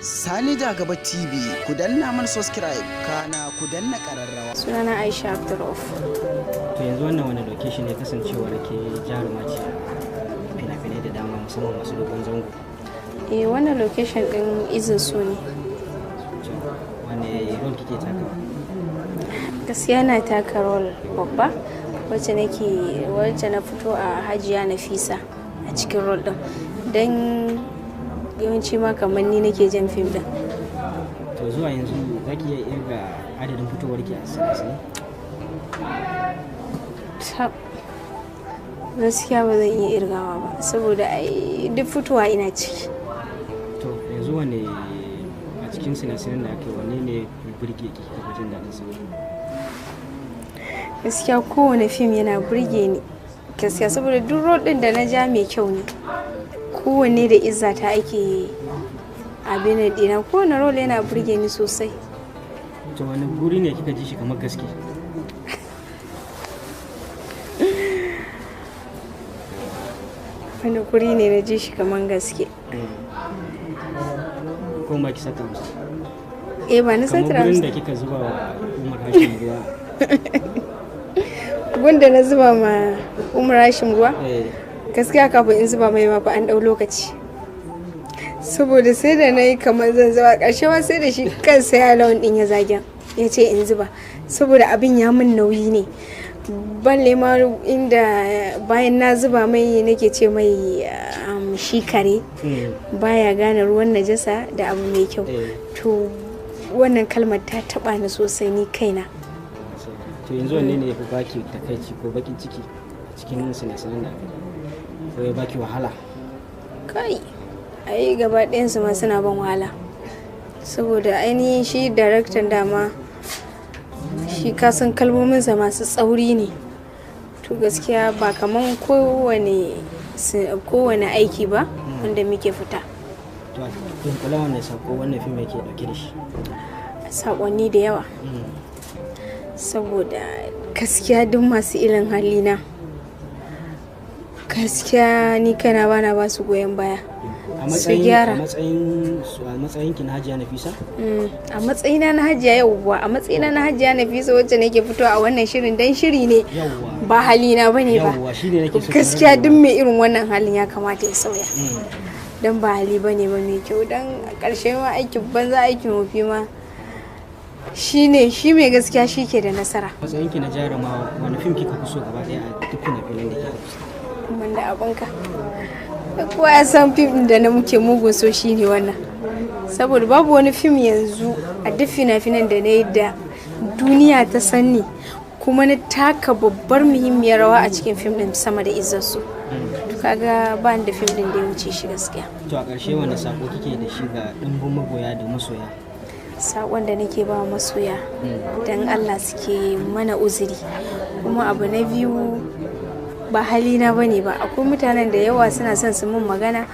Sani Jagaba TV ku danna mana subscribe kana ku danna ƙararrawa. Sunana Aisha Abdurrauf. To yanzu wannan wani location ne kasancewa da ke jaruma ce fina-finai da dama musamman masu dogon zango. Wannan location din izin so ne. Wane role kike takawa? Gaskiya na taka role babba wacce na fito a Hajiya Nafisa a cikin role din. Dan yawanci ma kamar ni nake jan fim din. To zuwa yanzu za ki iya irga adadin fitowar ki a sinasini? Gaskiya ba zan iya irgawa ba saboda duk fitowa ina ciki. To yanzu wane a cikin sinasinin da aka yi wane ne burge ki ka jin daɗin sa? Gaskiya kowane fim yana burge ni gaskiya saboda duk role din da na ja mai kyau ne. Kowanne da izzata ake abin da dina, kowane role yana burge ni sosai. To wani guri ne kika ji shi kamar gaske? Wani guri ne na ji shi kamar gaske? Ko ba ki saka musu? Ba na saka musu. Kamar gurin da kika zuba wa Umar Hashim ruwa. Gunda na zuba ma Umar Hashim ruwa? Gaskiya kafin in zuba mai ma fa an dau lokaci. Saboda sai da nayi kamar zan zuba ƙarshe ma sai da shi kansa ya lawan din ya zagen ya ce in zuba saboda abin ya min nauyi ne. Balle ma inda bayan na zuba mai nake ce mai shi kare baya gane ruwan najasa da abu mai kyau. To wannan kalmar ta taba ni sosai ni kaina. To yanzu wanne ne ya fi baki takaici ko bakin ciki cikin sinasinan da aka yi? Ko ya baki wahala? Kai gaba ɗayansu ma suna ban wahala saboda ainihin shi daraktan dama shi kasan kalmominsa masu tsauri ne. To gaskiya ba kaman kowane aiki ba wanda muke fita. To a kula wannan sako wannan fim yake dauke da shi? Sakonni da yawa saboda gaskiya duk masu irin halina gaskiya ni kana bana ba su goyon baya su gyara. A matsayin ki na Hajiya Nafisa? A matsayina na Hajiya yauwa a matsayina na Hajiya Nafisa wacce nake fitowa a wannan shirin dan shiri ne ba halina bane ba. Gaskiya duk mai irin wannan halin ya kamata ya sauya dan ba hali bane ba mai kyau. Dan a ƙarshe ma aikin banza aikin wofi ma shi mai gaskiya shi ke da nasara. Matsayin ki na jaruma wani fim kika fi so gaba daya a duk fina-finan da kika fi so? Wanda abinka kowa ya san fim da na muke mugun so shi ne wannan saboda babu wani fim yanzu a duk fina-finan da na yi da duniya ta sani kuma na taka babbar muhimmiyar rawa a cikin fim din sama da izzarsu. To kaga ba da fim din da ya wuce shi gaskiya. To a ƙarshe wanda sako kike da shi ga ɗimbin magoya da masoya? Sakon da nake ba masoya don Allah suke mana uzuri, kuma abu na biyu ba halina bane ba. Akwai mutanen da yawa suna son su mun magana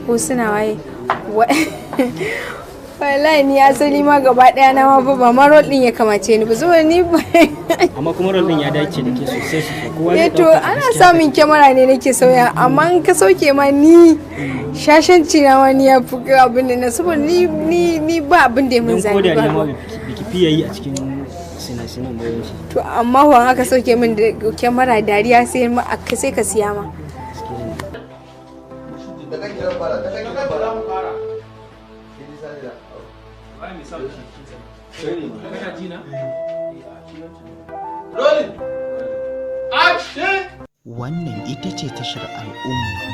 ko suna waye wallahi ni asali ma gaba daya na ma ba ma role din ya kamace ni ba zuwa ni ba. Amma kuma role din ya dace da ke sosai kowa ne. To ana samun kyamara ne nake sauya amma in ka sauke ma ni shashanci na wani ya fi abin da na saboda ni ba abin da ya mun zani ba. Ko da ne biki fiye yi a cikin sinasinan bayan shi. To amma wan aka sauke min da kyamara dariya sai ka siya ma. Wannan ita ce tashar al'umma.